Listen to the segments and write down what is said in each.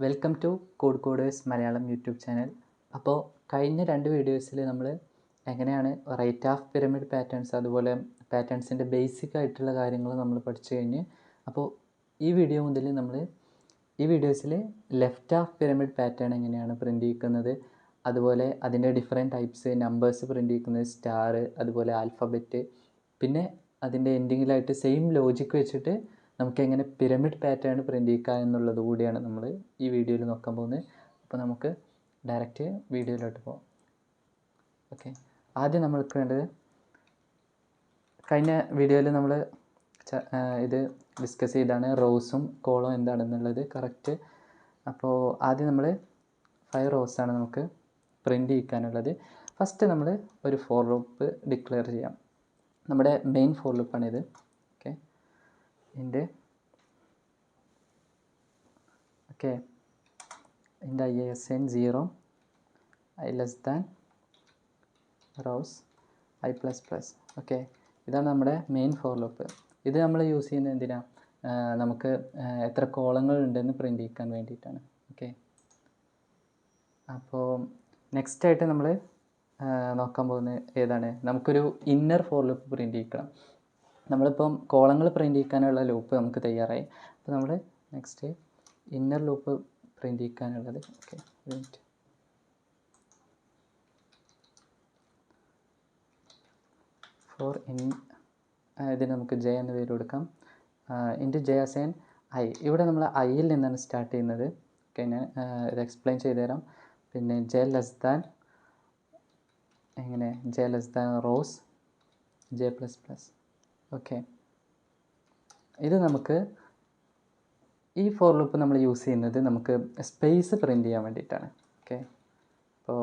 Welcome to CodeCoders Malayalam YouTube channel. അപ്പോൾ കഴിഞ്ഞ 2 വീഡിയോസിൽ നമ്മൾ എങ്ങനെയാണ് റേറ്റ് ഓഫ് പിരമിഡ് പാറ്റേൺസ് അതുപോലെ പാറ്റേൺസിൻ്റെ ബേസിക് ആയിട്ടുള്ള കാര്യങ്ങൾ നമ്മൾ പഠിച്ചു കഴിഞ്ഞ്. അപ്പോൾ ഈ വീഡിയോസിൽ ലെഫ്റ്റ് ഓഫ് പിരമിഡ് പാറ്റേൺ എങ്ങനെയാണ് പ്രിൻ്റ് ചെയ്യിക്കുന്നത്, അതുപോലെ അതിൻ്റെ ഡിഫറെൻറ്റ് ടൈപ്സ്, നമ്പേഴ്സ് പ്രിൻ്റ് ചെയ്യിക്കുന്നത്, സ്റ്റാർ, അതുപോലെ ആൽഫബറ്റ്, പിന്നെ അതിൻ്റെ എൻഡിങ്ങിലായിട്ട് സെയിം ലോജിക്ക് വെച്ചിട്ട് നമുക്ക് എങ്ങനെ പിരമിഡ് പാറ്റേൺ പ്രിൻ്റ് ചെയ്യിക്കുക എന്നുള്ളത് കൂടിയാണ് നമ്മൾ ഈ വീഡിയോയിൽ നോക്കാൻ പോകുന്നത്. അപ്പോൾ നമുക്ക് ഡയറക്റ്റ് വീഡിയോയിലോട്ട് പോകാം. ഓക്കെ, ആദ്യം നമ്മൾക്ക് വേണ്ടത്, കഴിഞ്ഞ വീഡിയോയിൽ നമ്മൾ ഇത് ഡിസ്കസ് ചെയ്താണ് റോസും കോളും എന്താണെന്നുള്ളത് കറക്റ്റ്. അപ്പോൾ ആദ്യം നമ്മൾ 5 റോസാണ് നമുക്ക് പ്രിൻ്റ് ചെയ്യിക്കാനുള്ളത്. ഫസ്റ്റ് നമ്മൾ ഒരു ഫോർ ലൂപ്പ് ഡിക്ലെയർ ചെയ്യാം. നമ്മുടെ മെയിൻ ഫോർ ലൂപ്പാണിത്. ഓക്കെ, ഇൻ്റെ ISN 0 I less than rows I plus plus. Okay, ഇതാണ് നമ്മുടെ മെയിൻ ഫോർ ലൂപ്പ്. ഇത് നമ്മൾ യൂസ് ചെയ്യുന്നത് എന്തിനാണ്? നമുക്ക് എത്ര കോളങ്ങൾ ഉണ്ടെന്ന് പ്രിൻ്റ് ചെയ്യിക്കാൻ വേണ്ടിയിട്ടാണ്. ഓക്കെ, അപ്പോൾ നെക്സ്റ്റായിട്ട് നമ്മൾ നോക്കാൻ പോകുന്നത് ഏതാണ്? നമുക്കൊരു ഇന്നർ ഫോർ ലൂപ്പ് പ്രിൻ്റ് ചെയ്യിക്കണം. നമ്മളിപ്പം കോളങ്ങൾ പ്രിൻ്റ് ചെയ്യിക്കാനുള്ള ലൂപ്പ് നമുക്ക് തയ്യാറായി. അപ്പോൾ നമ്മൾ നെക്സ്റ്റ് ഇന്നർ ലൂപ്പ് പ്രിൻ്റ് ചെയ്യിക്കാനുള്ളത്. ഓക്കെ, ഫോർ ഇതിന് നമുക്ക് ജെ എന്ന് പേര് കൊടുക്കാം. Int J assign I. ഇവിടെ നമ്മൾ ഐയിൽ നിന്നാണ് സ്റ്റാർട്ട് ചെയ്യുന്നത്. ഓക്കെ, ഞാൻ ഇത് എക്സ്പ്ലെയിൻ ചെയ്തു തരാം. പിന്നെ J less than rose J plus plus. Okay, ഇത് നമുക്ക് ഈ ഫോർ ലൂപ്പ് നമ്മൾ യൂസ് ചെയ്യുന്നത് നമുക്ക് സ്പേസ് പ്രിൻ്റ് ചെയ്യാൻ വേണ്ടിയിട്ടാണ്. ഓക്കെ, അപ്പോൾ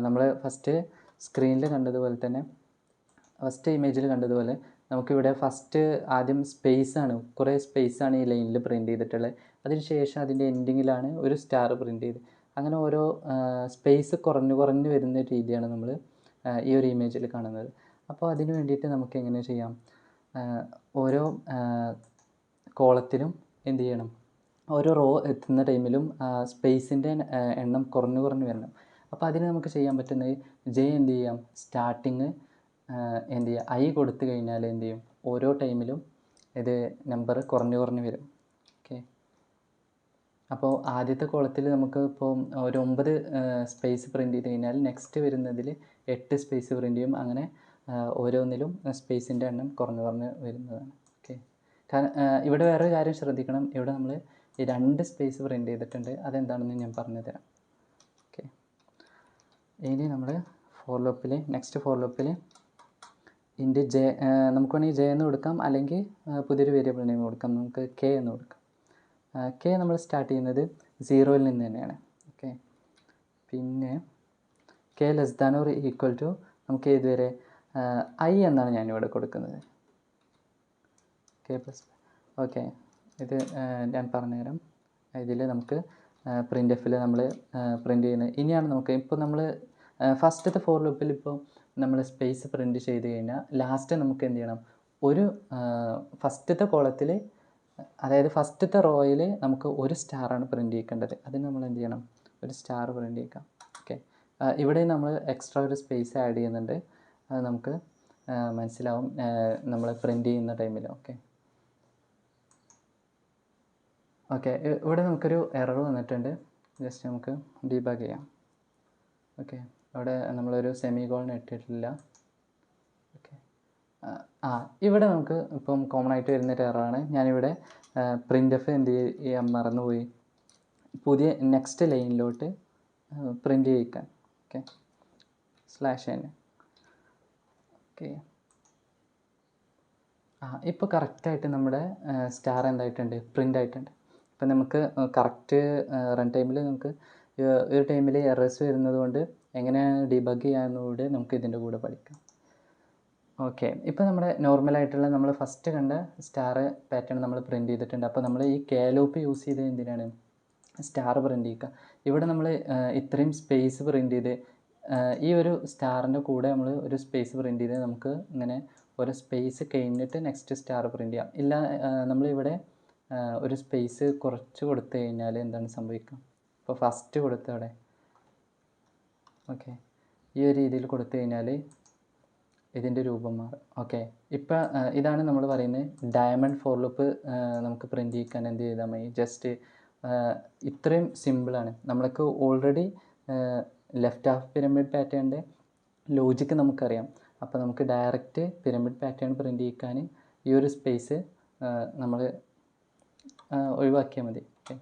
നമ്മൾ ഫസ്റ്റ് സ്ക്രീനിൽ കണ്ടതുപോലെ തന്നെ, ഫസ്റ്റ് ഇമേജിൽ കണ്ടതുപോലെ നമുക്കിവിടെ ആദ്യം സ്പേസാണ്, കുറേ സ്പേസാണ് ഈ ലൈനിൽ പ്രിൻ്റ് ചെയ്തിട്ടുള്ളത്. അതിനുശേഷം അതിൻ്റെ എൻഡിങ്ങിലാണ് ഒരു സ്റ്റാർ പ്രിൻ്റ് ചെയ്ത്, അങ്ങനെ ഓരോ സ്പേസ് കുറഞ്ഞു വരുന്ന രീതിയാണ് നമ്മൾ ഈ ഒരു ഇമേജിൽ കാണുന്നത്. അപ്പോൾ അതിന് വേണ്ടിയിട്ട് നമുക്ക് എങ്ങനെ ചെയ്യാം? ഓരോ കോളത്തിലും എന്ത് ചെയ്യണം? ഓരോ റോ എത്തുന്ന ടൈമിലും സ്പേസിൻ്റെ എണ്ണം കുറഞ്ഞു വരണം. അപ്പോൾ അതിന് നമുക്ക് ചെയ്യാൻ പറ്റുന്നത് ജെ എന്ത് ചെയ്യാം? സ്റ്റാർട്ടിങ് എന്ത് ചെയ്യുക? ഐ കൊടുത്തു കഴിഞ്ഞാൽ എന്ത് ചെയ്യും? ഓരോ ടൈമിലും ഇത് നമ്പർ കുറഞ്ഞു വരും. ഓക്കെ, അപ്പോൾ ആദ്യത്തെ കോളത്തിൽ നമുക്ക് ഇപ്പോൾ ഒരു 9 സ്പേസ് പ്രിൻ്റ് ചെയ്ത് കഴിഞ്ഞാൽ നെക്സ്റ്റ് വരുന്നതിൽ 8 സ്പേസ് പ്രിൻ്റ് ചെയ്യും. അങ്ങനെ ഓരോന്നിലും സ്പേസിൻ്റെ എണ്ണം കുറഞ്ഞു വരുന്നതാണ്. ഓക്കെ, ഇവിടെ വേറൊരു കാര്യം ശ്രദ്ധിക്കണം. ഇവിടെ നമ്മൾ ഈ 2 സ്പേസ് പ്രിൻ്റ് ചെയ്തിട്ടുണ്ട്. അതെന്താണെന്ന് ഞാൻ പറഞ്ഞു തരാം. ഓക്കെ, ഇനി നമ്മൾ നെക്സ്റ്റ് ഫോർ ലൂപ്പിൽ ഇൻറ്റ് ജെ, നമുക്ക് വേണമെങ്കിൽ ജെ എന്ന് കൊടുക്കാം, അല്ലെങ്കിൽ പുതിയൊരു വേരിയബിൾ നെയിം കൊടുക്കാം. നമുക്ക് കെ എന്ന് കൊടുക്കാം. കെ നമ്മൾ സ്റ്റാർട്ട് ചെയ്യുന്നത് 0യിൽ നിന്ന് തന്നെയാണ്. ഓക്കെ, പിന്നെ K less than or equal to നമുക്ക് ഇതുവരെ ഐ എന്നാണ് ഞാനിവിടെ കൊടുക്കുന്നത്. K plus. ഓക്കെ, ഇത് ഞാൻ പറഞ്ഞുതരാം. ഇതിൽ നമുക്ക് പ്രിൻ്റ് എഫിൽ നമ്മൾ പ്രിൻ്റ് ചെയ്യുന്നത് ഇനിയാണ്. നമുക്ക് ഇപ്പോൾ നമ്മൾ ഫസ്റ്റത്തെ ഫോർ ലൂപ്പിൽ ഇപ്പോൾ നമ്മൾ സ്പേസ് പ്രിൻ്റ് ചെയ്ത് കഴിഞ്ഞാൽ ലാസ്റ്റ് നമുക്ക് എന്ത് ചെയ്യണം? ഒരു ഫസ്റ്റത്തെ കോളത്തിൽ, അതായത് ഫസ്റ്റത്തെ റോയിൽ നമുക്ക് ഒരു സ്റ്റാറാണ് പ്രിൻ്റ് ചെയ്യേണ്ടത്. അതിന് നമ്മൾ എന്ത് ചെയ്യണം? ഒരു സ്റ്റാർ പ്രിൻ്റ് ചെയ്യിക്കാം. ഓക്കെ, ഇവിടെ നമ്മൾ എക്സ്ട്രാ ഒരു സ്പേസ് ആഡ് ചെയ്യുന്നുണ്ട്. അത് നമുക്ക് മനസ്സിലാവും നമ്മൾ പ്രിൻ്റ് ചെയ്യുന്ന ടൈമിൽ. ഓക്കെ, ഇവിടെ നമുക്കൊരു എറർ വന്നിട്ടുണ്ട്. ജസ്റ്റ് നമുക്ക് ഡീബഗ് ചെയ്യാം. ഓക്കെ, അവിടെ നമ്മളൊരു സെമി കോളൻ ഇട്ടിട്ടില്ല. ഓക്കെ, ഇവിടെ നമുക്ക് ഇപ്പം കോമൺ ആയിട്ട് വരുന്നൊരു എററാണ്. ഞാനിവിടെ പ്രിൻ്റ് എഫ് എന്ത് ചെയ്യാൻ മറന്നുപോയി, പുതിയ നെക്സ്റ്റ് ലൈനിലോട്ട് പ്രിൻ്റ് ചെയ്യിക്കാൻ. Okay, /n. ഓക്കെ, ഇപ്പോൾ കറക്റ്റായിട്ട് നമ്മുടെ സ്റ്റാർ എന്തായിട്ടുണ്ട്? പ്രിൻ്റ് ആയിട്ടുണ്ട്. ഇപ്പം നമുക്ക് കറക്റ്റ് റൺ ടൈമിൽ നമുക്ക് ഒരു ടൈമിൽ എറേഴ്സ് വരുന്നത് കൊണ്ട് എങ്ങനെയാണ് ഡീബഗ് ചെയ്യാമെന്നുകൂടി നമുക്ക് ഇതിൻ്റെ കൂടെ പഠിക്കാം. ഓക്കെ, ഇപ്പോൾ നമ്മുടെ നോർമലായിട്ടുള്ള നമ്മൾ ഫസ്റ്റ് കണ്ട സ്റ്റാർ പാറ്റേൺ നമ്മൾ പ്രിൻ്റ് ചെയ്തിട്ടുണ്ട്. അപ്പോൾ നമ്മൾ ഈ കെ ലൂപ്പ് യൂസ് ചെയ്ത് എന്തിനാണ് സ്റ്റാർ പ്രിൻ്റ് ചെയ്യുക? ഇവിടെ നമ്മൾ ഇത്രയും സ്പേസ് പ്രിൻ്റ് ചെയ്ത് ഈ ഒരു സ്റ്റാറിൻ്റെ കൂടെ നമ്മൾ ഒരു സ്പേസ് പ്രിൻ്റ് ചെയ്ത് നമുക്ക് ഇങ്ങനെ ഒരു സ്പേസ് കഴിഞ്ഞിട്ട് നെക്സ്റ്റ് സ്റ്റാർ പ്രിൻ്റ് ചെയ്യാം. ഇല്ല, നമ്മളിവിടെ ഒരു സ്പേസ് കുറച്ച് കൊടുത്തു കഴിഞ്ഞാൽ എന്താണ് സംഭവിക്കുക? ഇപ്പോൾ ഫസ്റ്റ് കൊടുത്തവിടെ ഓക്കെ ഈ ഒരു രീതിയിൽ കൊടുത്തു കഴിഞ്ഞാൽ ഇതിൻ്റെ രൂപം മാറും. ഓക്കെ ഇപ്പം ഇതാണ് നമ്മൾ പറയുന്നത് ഡയമണ്ട് ഫോർ ലൂപ്പ് നമുക്ക് പ്രിൻ്റ് ചെയ്യിക്കാൻ എന്ത് ചെയ്താൽ മതി? ജസ്റ്റ് ഇത്രയും സിമ്പിളാണ്. നമ്മൾക്ക് ഓൾറെഡി ലെഫ്റ്റ് ഹാഫ് പിരമിഡ് പാറ്റേണിൻ്റെ ലോജിക്ക് നമുക്കറിയാം. അപ്പോൾ നമുക്ക് ഡയറക്റ്റ് പിരമിഡ് പാറ്റേൺ പ്രിൻ്റ് ചെയ്യിക്കാൻ ഈ ഒരു സ്പേസ് നമ്മൾ ഒഴിവാക്കിയാൽ മതി. ഓക്കെ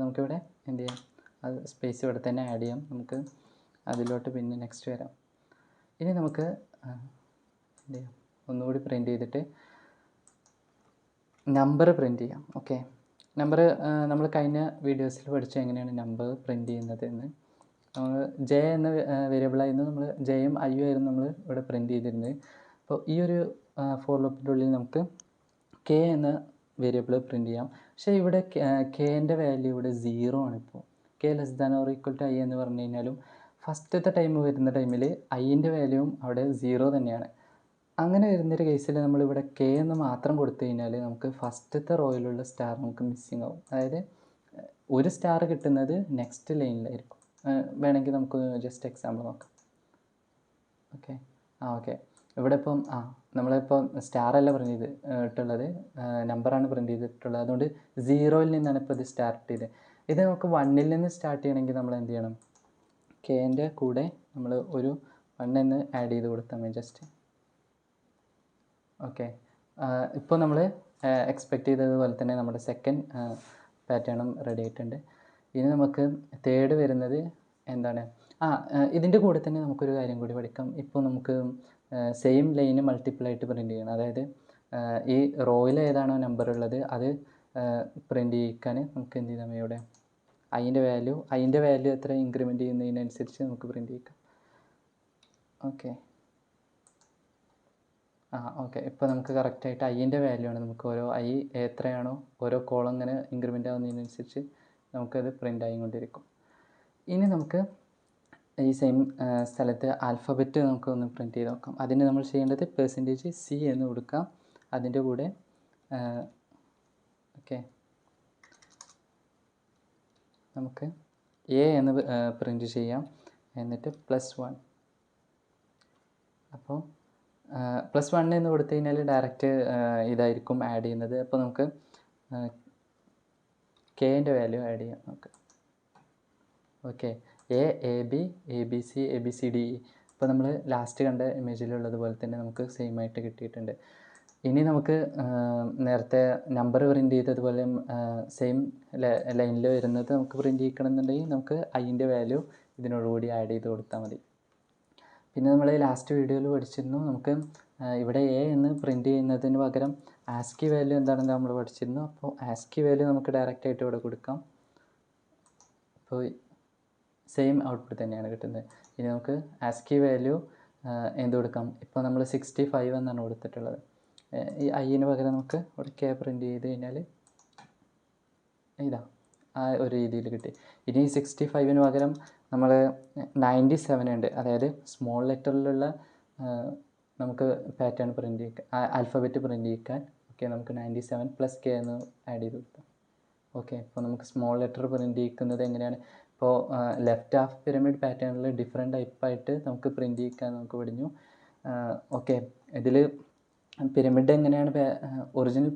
നമുക്കിവിടെ എന്ത് ചെയ്യാം? അത് സ്പേസ് ഇവിടെ തന്നെ ആഡ് ചെയ്യാം. നമുക്ക് അതിലോട്ട് പിന്നെ നെക്സ്റ്റ് വരാം. ഇനി നമുക്ക് എന്ത് ചെയ്യാം? ഒന്നുകൂടി പ്രിൻ്റ് ചെയ്തിട്ട് നമ്പർ പ്രിൻ്റ് ചെയ്യാം. ഓക്കെ നമ്പർ നമ്മൾ കഴിഞ്ഞ വീഡിയോസിൽ പഠിച്ച എങ്ങനെയാണ് നമ്പർ പ്രിൻ്റ് ചെയ്യുന്നത് എന്ന്. നമ്മൾ ജെ എന്ന വേരിയബിളായിരുന്നു നമ്മൾ ജെയും ഐയും ആയിരുന്നു നമ്മൾ ഇവിടെ പ്രിൻ്റ് ചെയ്തിരുന്നത്. അപ്പോൾ ഈ ഒരു ഫോർ ലൂപ്പിൻ്റെ ഉള്ളിൽ നമുക്ക് കെ എന്ന വേരിയബിൾ പ്രിൻ്റ് ചെയ്യാം. പക്ഷേ ഇവിടെ കെൻ്റെ വാല്യൂ ഇവിടെ 0 ആണ്. ഇപ്പോൾ K less than or equal to I എന്ന് പറഞ്ഞു കഴിഞ്ഞാലും ഫസ്റ്റത്തെ ടൈം വരുന്ന ടൈമിൽ ഐൻ്റെ വാല്യൂവും അവിടെ 0 തന്നെയാണ്. അങ്ങനെ വരുന്നൊരു കേസിൽ നമ്മളിവിടെ കെ എന്ന് മാത്രം കൊടുത്തു കഴിഞ്ഞാൽ നമുക്ക് ഫസ്റ്റത്തെ റോയിലുള്ള സ്റ്റാർ നമുക്ക് മിസ്സിങ് ആവും. അതായത് ഒരു സ്റ്റാർ കിട്ടുന്നത് നെക്സ്റ്റ് ലൈനിലായിരിക്കും. വേണമെങ്കിൽ നമുക്ക് ജസ്റ്റ് എക്സാമ്പിൾ നോക്കാം. ഓക്കെ ഓക്കെ ഇവിടെ ഇപ്പം നമ്മളിപ്പം സ്റ്റാറല്ല പ്രിൻ്റ് ചെയ്തിട്ടുള്ളത്, നമ്പറാണ് പ്രിൻ്റ് ചെയ്തിട്ടുള്ളത്. അതുകൊണ്ട് 0യിൽ നിന്നാണ് ഇപ്പോൾ ഇത് സ്റ്റാർട്ട് ചെയ്തത്. ഇത് നമുക്ക് 1ൽ നിന്ന് സ്റ്റാർട്ട് ചെയ്യണമെങ്കിൽ നമ്മൾ എന്ത് ചെയ്യണം? കെൻ്റെ കൂടെ നമ്മൾ ഒരു 1 എന്ന് ആഡ് ചെയ്ത് കൊടുത്താൽ മതി ജസ്റ്റ്. ഓക്കെ ഇപ്പോൾ നമ്മൾ എക്സ്പെക്റ്റ് ചെയ്തതുപോലെ തന്നെ നമ്മുടെ സെക്കൻഡ് പാറ്റേണും റെഡി ആയിട്ടുണ്ട്. ഇനി നമുക്ക് തേർഡ് വരുന്നത് എന്താണ്? ഇതിൻ്റെ കൂടെ തന്നെ നമുക്കൊരു കാര്യം കൂടി പഠിക്കാം. ഇപ്പോൾ നമുക്ക് സെയിം ലൈന് മൾട്ടിപ്പിൾ ആയിട്ട് പ്രിൻ്റ് ചെയ്യണം. അതായത് ഈ റോയിൽ ഏതാണോ നമ്പർ ഉള്ളത് അത് പ്രിൻ്റ് ചെയ്യിക്കാൻ നമുക്ക് എന്ത് ചെയ്താൽ മതി? ഇവിടെ അതിൻ്റെ വാല്യൂ എത്ര ഇൻക്രിമെൻറ്റ് ചെയ്യുന്നതിനനുസരിച്ച് നമുക്ക് പ്രിൻ്റ് ചെയ്യിക്കാം. ഓക്കെ ഓക്കെ ഇപ്പോൾ നമുക്ക് കറക്റ്റായിട്ട് ഐൻ്റെ വാല്യൂ ആണ്. നമുക്ക് ഓരോ ഐ എത്രയാണോ ഓരോ കോളം ഇങ്ങനെ ഇൻക്രിമെൻ്റ് ആവുന്നതിനനുസരിച്ച് നമുക്കത് പ്രിൻ്റ് ആയിക്കൊണ്ടിരിക്കും. ഇനി നമുക്ക് ഈ സെയിം സ്ഥലത്ത് ആൽഫബറ്റ് നമുക്കൊന്ന് പ്രിൻ്റ് ചെയ്ത് നോക്കാം. അതിന് നമ്മൾ ചെയ്യേണ്ടത് %C എന്ന് കൊടുക്കാം. അതിൻ്റെ കൂടെ ഓക്കെ നമുക്ക് എ എന്ന് പ്രിൻ്റ് ചെയ്യാം. എന്നിട്ട് +1. അപ്പോൾ +1 എന്ന് കൊടുത്തു കഴിഞ്ഞാൽ ഡയറക്റ്റ് ഇതായിരിക്കും ആഡ് ചെയ്യുന്നത്. അപ്പോൾ നമുക്ക് കെൻ്റെ വാല്യൂ ആഡ് ചെയ്യാം. നമുക്ക് ഓക്കെ AB ABC ABCD ഇപ്പോൾ നമ്മൾ ലാസ്റ്റ് കണ്ട ഇമേജിലുള്ളതുപോലെ തന്നെ നമുക്ക് സെയിം ആയിട്ട് കിട്ടിയിട്ടുണ്ട്. ഇനി നമുക്ക് നേരത്തെ നമ്പർ പ്രിൻ്റ് ചെയ്തതുപോലെ സെയിം ലൈനിൽ വരുന്നത് നമുക്ക് പ്രിൻ്റ് ചെയ്യിക്കണമെന്നുണ്ടെങ്കിൽ നമുക്ക് ഐൻ്റെ വാല്യൂ ഇതിനോടുകൂടി ആഡ് ചെയ്ത് കൊടുത്താൽ മതി. പിന്നെ നമ്മൾ ലാസ്റ്റ് വീഡിയോയിൽ പഠിച്ചിരുന്നു നമുക്ക് ഇവിടെ എ എന്ന് പ്രിൻ്റ് ചെയ്യുന്നതിന് പകരം ആസ്കി വാല്യൂ എന്താണെന്ന് നമ്മൾ പഠിച്ചിരുന്നു. അപ്പോൾ ആസ്കി വാല്യൂ നമുക്ക് ഡയറക്റ്റായിട്ട് ഇവിടെ കൊടുക്കാം. അപ്പോൾ സെയിം ഔട്ട്പുട്ട് തന്നെയാണ് കിട്ടുന്നത്. ഇനി നമുക്ക് ആസ്കി വാല്യൂ എന്ത് കൊടുക്കാം? ഇപ്പോൾ നമ്മൾ 65 എന്നാണ് കൊടുത്തിട്ടുള്ളത്. ഈ ഐന് പകരം നമുക്ക് ഇവിടെ കെ പ്രിൻ്റ് ചെയ്ത് കഴിഞ്ഞാൽ ഇതാ ആ ഒരു രീതിയിൽ കിട്ടി. ഇനി 65ന് പകരം നമ്മൾ 97 ഉണ്ട്. അതായത് സ്മോൾ ലെറ്ററിലുള്ള നമുക്ക് പാറ്റേൺ പ്രിൻ്റ് ചെയ്യിക്കാൻ ആൽഫബറ്റ് പ്രിൻ്റ് ചെയ്യിക്കാൻ ഓക്കെ നമുക്ക് 97 + K എന്ന് ആഡ് ചെയ്ത് കൊടുത്താം. ഓക്കെ ഇപ്പോൾ നമുക്ക് സ്മോൾ ലെറ്റർ പ്രിൻ്റ് ചെയ്യിക്കുന്നത് എങ്ങനെയാണ്? ഇപ്പോൾ ലെഫ്റ്റ് ഹാഫ് പിരമിഡ് പാറ്റേണിൽ ഡിഫറെൻറ്റ് ടൈപ്പായിട്ട് നമുക്ക് പ്രിൻ്റ് ചെയ്യിക്കാൻ നമുക്ക് പഠിഞ്ഞു. ഓക്കെ ഇതിൽ പിരമിഡ് എങ്ങനെയാണ് ഒറിജിനൽ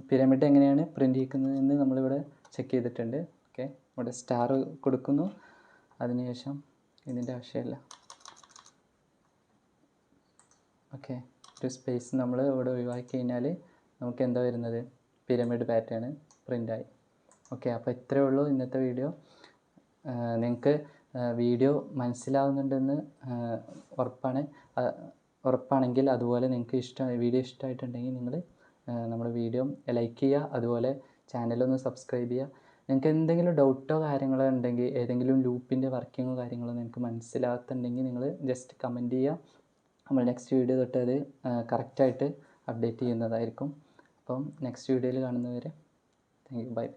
പിരമിഡ് എങ്ങനെയാണ് പ്രിൻ്റ് ചെയ്യിക്കുന്നതെന്ന് നമ്മളിവിടെ ചെക്ക് ചെയ്തിട്ടുണ്ട്. ഓക്കെ ഇവിടെ സ്റ്റാർ കൊടുക്കുന്നു, അതിനുശേഷം ഇതിൻ്റെ ആവശ്യമില്ല. ഓക്കെ ഒരു സ്പേസ് നമ്മൾ ഇവിടെ ഒഴിവാക്കി കഴിഞ്ഞാൽ നമുക്ക് എന്താ വരുന്നത്? Pyramid pattern പ്രിൻ്റായി. ഓക്കെ അപ്പോൾ ഇത്രയേ ഉള്ളൂ ഇന്നത്തെ വീഡിയോ. നിങ്ങൾക്ക് വീഡിയോ മനസ്സിലാവുന്നുണ്ടെന്ന് ഉറപ്പാണെങ്കിൽ അതുപോലെ നിങ്ങൾക്ക് വീഡിയോ ഇഷ്ടമായിട്ടുണ്ടെങ്കിൽ നിങ്ങൾ നമ്മുടെ വീഡിയോ ലൈക്ക് ചെയ്യുക, അതുപോലെ ചാനലൊന്ന് സബ്സ്ക്രൈബ് ചെയ്യുക. നിങ്ങൾക്ക് എന്തെങ്കിലും ഡൗട്ടോ കാര്യങ്ങളോ ഉണ്ടെങ്കിൽ ഏതെങ്കിലും ലൂപ്പിൻ്റെ വർക്കിങ്ങോ കാര്യങ്ങളോ നിങ്ങൾക്ക് മനസ്സിലാകുന്നുണ്ടെങ്കിൽ നിങ്ങൾ ജസ്റ്റ് കമൻറ്റ് ചെയ്യുക. നമ്മൾ നെക്സ്റ്റ് വീഡിയോ തൊട്ട് അത് കറക്റ്റായിട്ട് അപ്ഡേറ്റ് ചെയ്യുന്നതായിരിക്കും. അപ്പം നെക്സ്റ്റ് വീഡിയോയിൽ കാണുന്നവരെ താങ്ക് യു, ബൈ.